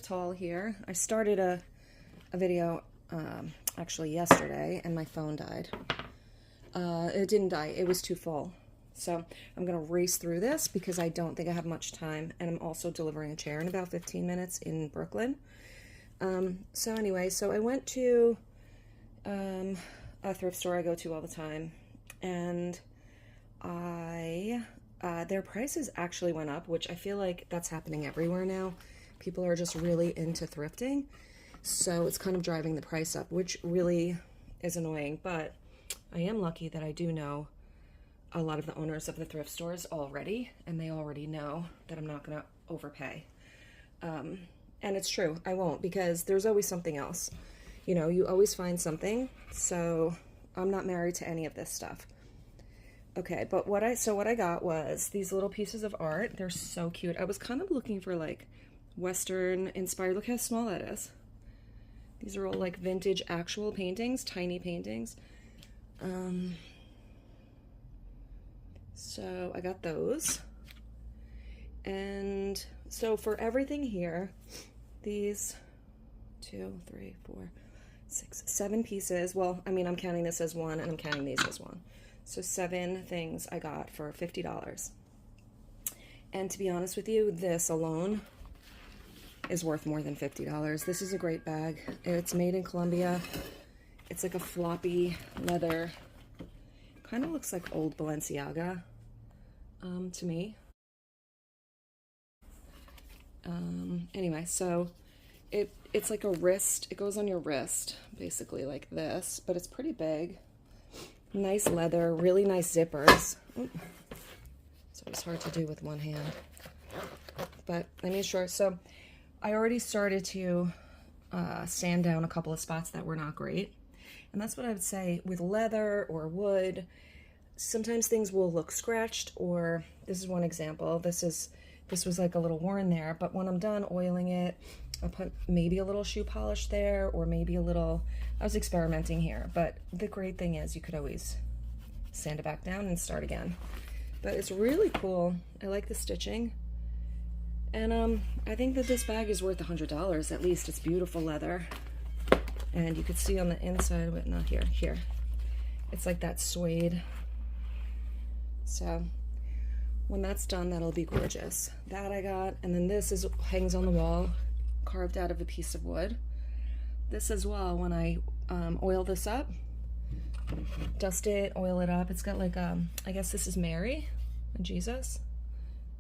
thrift haul here. I started a video actually yesterday and my phone died. It didn't die, it was too full. So I'm gonna race through this because I don't think I have much time, and I'm also delivering a chair in about 15 minutes in Brooklyn. So anyway, so I went to a thrift store I go to all the time, and their prices actually went up, which I feel like that's happening everywhere now. People are just really into thrifting, so it's kind of driving the price up, which really is annoying. But I am lucky that I do know a lot of the owners of the thrift stores already, and they already know that I'm not going to overpay. And it's true, I won't, because there's always something else. You know, you always find something, so I'm not married to any of this stuff. Okay, but what I got was these little pieces of art. They're so cute. I was kind of looking for like Western inspired. Look how small that is. These are all like vintage actual paintings, tiny paintings. So I got those. And so for everything here, these 2, 3, 4, 6, 7 pieces. Well, I mean, I'm counting this as one and I'm counting these as one. So 7 things I got for $50. And to be honest with you, this alone is worth more than $50. This is a great bag. It's made in Colombia. It's like a floppy leather. Kind of looks like old Balenciaga to me. Anyway, so it's like a wrist. It goes on your wrist, basically like this, but it's pretty big. Nice leather, really nice zippers. Ooh. So it's hard to do with one hand. But I made sure. So I already started to sand down a couple of spots that were not great. And that's what I would say with leather or wood. Sometimes things will look scratched, or this is one example. This was like a little worn there, but when I'm done oiling it, I'll put maybe a little shoe polish there, or maybe a little, I was experimenting here, but the great thing is you could always sand it back down and start again. But it's really cool. I like the stitching. And I think that this bag is worth $100 at least. It's beautiful leather. And you could see on the inside, but not here, here. It's like that suede. So when that's done, that'll be gorgeous. That I got, and then this hangs on the wall, carved out of a piece of wood. This as well, when I oil this up, dust it, oil it up, it's got like, I guess this is Mary and Jesus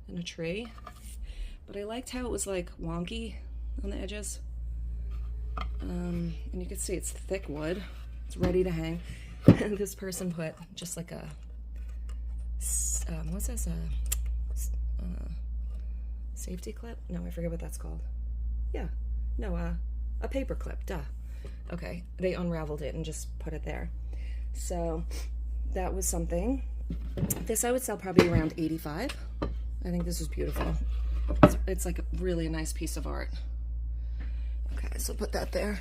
and a tree. But I liked how it was like wonky on the edges. And you can see it's thick wood. It's ready to hang. And this person put just like a, what's this, safety clip? No, I forget what that's called. Yeah, no, a paper clip, duh. Okay, they unraveled it and just put it there. So that was something. This I would sell probably around $85. I think this is beautiful. It's like a really nice piece of art. Okay, so put that there.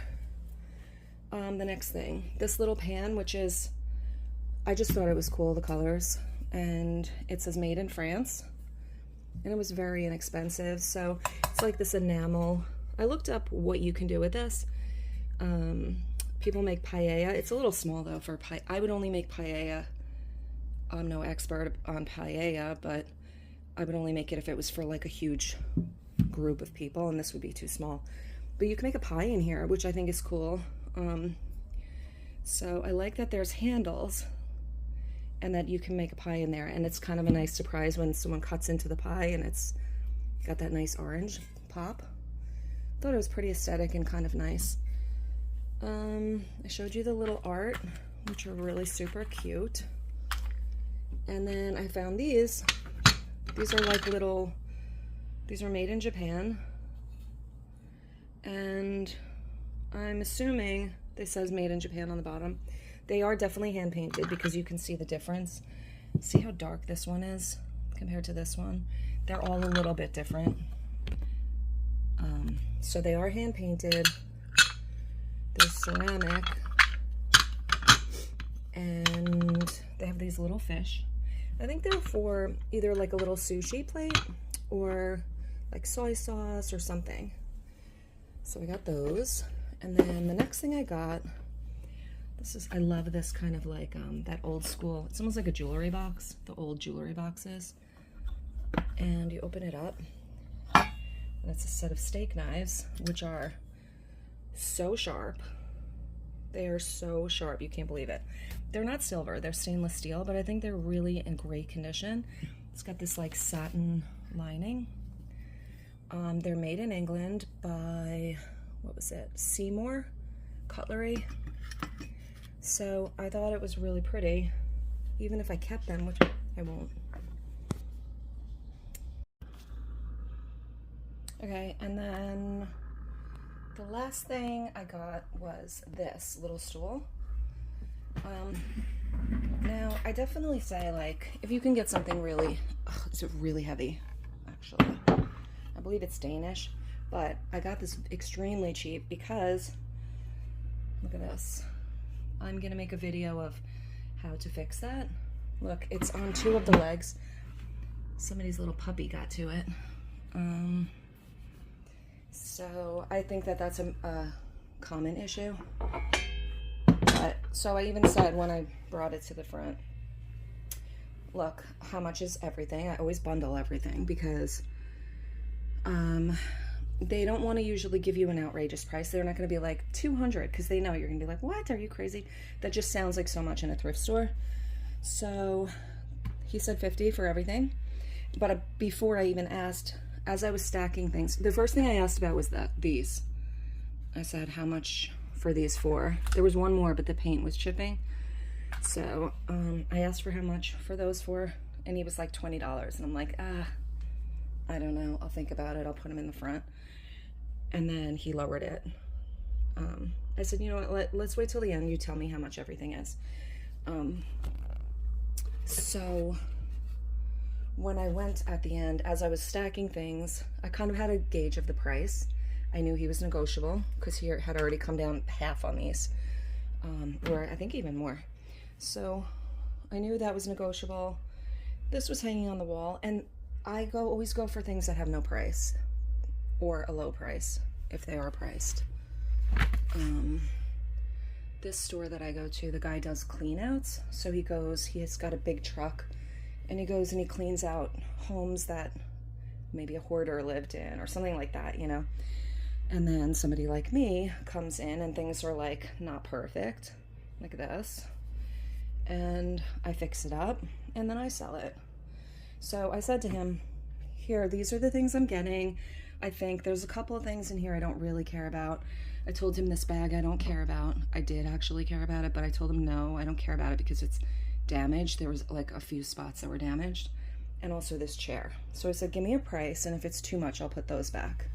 The next thing, this little pan, which is, I just thought it was cool, the colors, and it says made in France, and it was very inexpensive. So it's like this enamel. I looked up what you can do with this. People make paella. It's a little small though for paella. I would only make paella. I'm no expert on paella, but I would only make it if it was for like a huge group of people, and this would be too small. But you can make a pie in here, which I think is cool. So I like that there's handles and that you can make a pie in there, and it's kind of a nice surprise when someone cuts into the pie and it's got that nice orange pop. Thought it was pretty aesthetic and kind of nice. I showed you the little art, which are really super cute. And then I found these. These are like little, these are made in Japan. And I'm assuming this says made in Japan on the bottom. They are definitely hand painted because you can see the difference. See how dark this one is compared to this one? They're all a little bit different. So they are hand painted. They're ceramic. And they have these little fish. I think they're for either like a little sushi plate or like soy sauce or something. So I got those. And then the next thing I got, I love this kind of like that old school, it's almost like a jewelry box, the old jewelry boxes. And you open it up, and it's a set of steak knives, which are so sharp. They are so sharp, you can't believe it. They're not silver, they're stainless steel, but I think they're really in great condition. It's got this like satin lining. They're made in England by, what was it, Seymour Cutlery. So I thought it was really pretty, even if I kept them, which I won't. Okay, and then the last thing I got was this little stool. Now, I definitely say, like, if you can get something really, it's really heavy, actually. I believe it's Danish, but I got this extremely cheap because, look at this. I'm gonna make a video of how to fix that. Look, it's on 2 of the legs. Somebody's little puppy got to it. So I think that that's a common issue. But, so I even said when I brought it to the front, look, how much is everything? I always bundle everything because they don't want to usually give you an outrageous price. They're not going to be like $200 because they know you're going to be like, what? Are you crazy? That just sounds like so much in a thrift store. So he said $50 for everything. But before I even asked, as I was stacking things, the first thing I asked about was these. I said, how much for these 4? There was one more, but the paint was chipping. So I asked for how much for those 4, and he was like $20. And I'm like, I don't know. I'll think about it. I'll put them in the front. And then he lowered it. I said, you know what, let's wait till the end. You tell me how much everything is. So when I went at the end, as I was stacking things, I kind of had a gauge of the price. I knew he was negotiable because he had already come down half on these, or I think even more. So I knew that was negotiable. This was hanging on the wall, and I always go for things that have no price or a low price if they are priced. This store that I go to, the guy does clean outs. So he has got a big truck, and he goes and he cleans out homes that maybe a hoarder lived in or something like that, you know. And then somebody like me comes in and things are like not perfect, like this, and I fix it up and then I sell it. So I said to him, here, these are the things I'm getting. I think there's a couple of things in here I don't really care about. I told him this bag I don't care about. I did actually care about it, but I told him no, I don't care about it because it's damaged. There was like a few spots that were damaged, and also this chair. So I said, give me a price, and if it's too much, I'll put those back.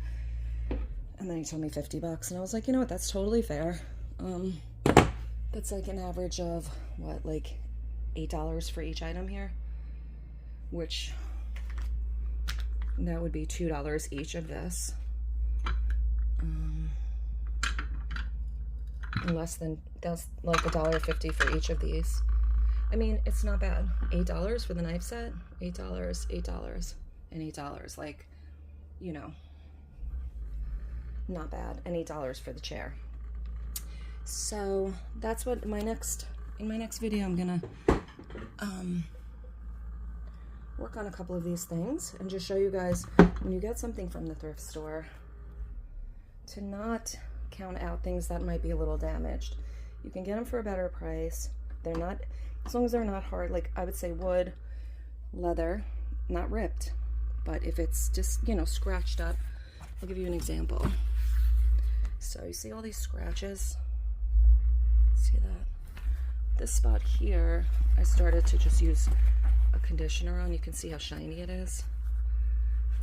And then he told me $50, and I was like, you know what, that's totally fair. That's like an average of what, like $8 for each item here, which that would be $2 each of this. Less than, that's like $1.50 for each of these. I mean, it's not bad. $8 for the knife set, $8, $8, and $8. Like, you know, not bad. And $8 for the chair. So that's what in my next video, I'm gonna work on a couple of these things and just show you guys when you get something from the thrift store to not count out things that might be a little damaged. You can get them for a better price. They're not, as long as they're not hard, like I would say wood, leather, not ripped. But if it's just, you know, scratched up, I'll give you an example. So you see all these scratches? See that? This spot here, I started to just use a conditioner on. You can see how shiny it is.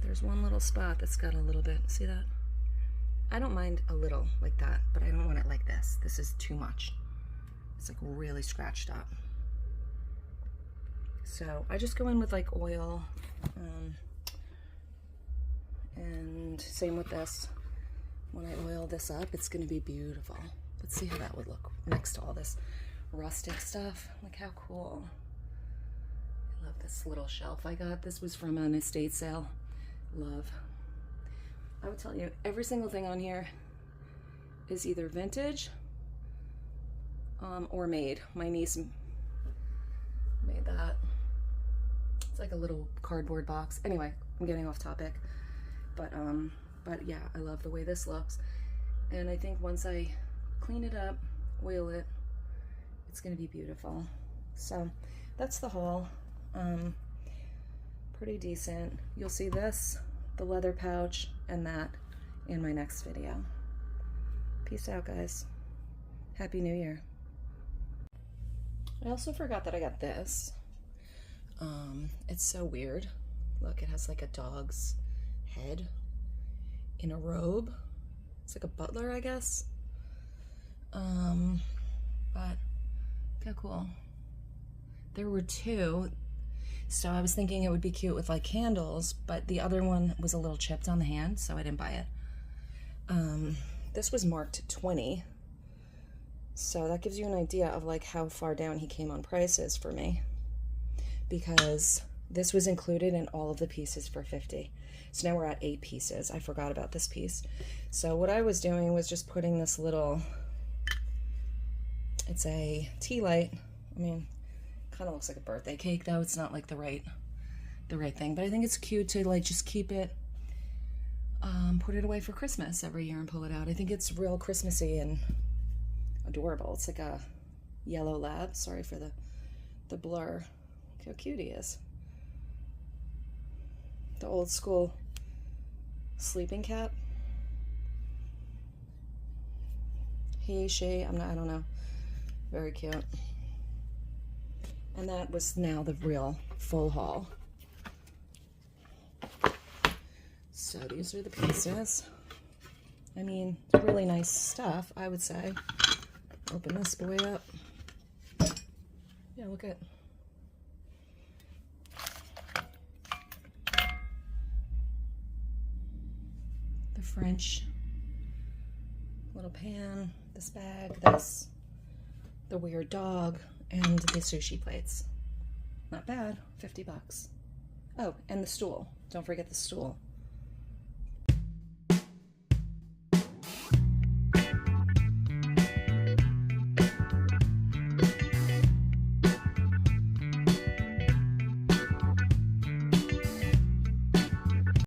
There's one little spot that's got a little bit, see that? I don't mind a little like that, but I don't want it like this. This is too much. It's like really scratched up. So I just go in with like oil, and same with this. When I oil this up, it's gonna be beautiful. Let's see how that would look next to all this rustic stuff. Look how cool. I love this little shelf I got. This was from an estate sale. Love. I would tell you, every single thing on here is either vintage or made. My niece made that. It's like a little cardboard box. Anyway, I'm getting off topic. But yeah, I love the way this looks. And I think once I clean it up, oil it, it's gonna be beautiful. So that's the haul. Pretty decent. You'll see this, the leather pouch, and that in my next video. Peace out, guys. Happy New Year. I also forgot that I got this. It's so weird. Look, it has like a dog's head in a robe. It's like a butler, I guess. But how cool. There were two, so I was thinking it would be cute with like candles, but the other one was a little chipped on the hand, so I didn't buy it. This was marked 20, so that gives you an idea of like how far down he came on prices for me, because this was included in all of the pieces for 50. So now we're at 8 pieces. I forgot about this piece. So what I was doing was just putting this little, it's a tea light. I mean, kind of looks like a birthday cake though. It's not like the right thing, but I think it's cute to like just keep it, put it away for Christmas every year and pull it out. I think it's real Christmassy and adorable. It's like a yellow lab. Sorry for the blur. Look how cute he is. The old school sleeping cat. He, she, I don't know. Very cute. And that was now the real full haul. So these are the pieces. I mean, really nice stuff, I would say. Open this boy up. Yeah, look at the French little pan, this bag, this, the weird dog, and the sushi plates. Not bad, 50 bucks. Oh, and the stool. Don't forget the stool.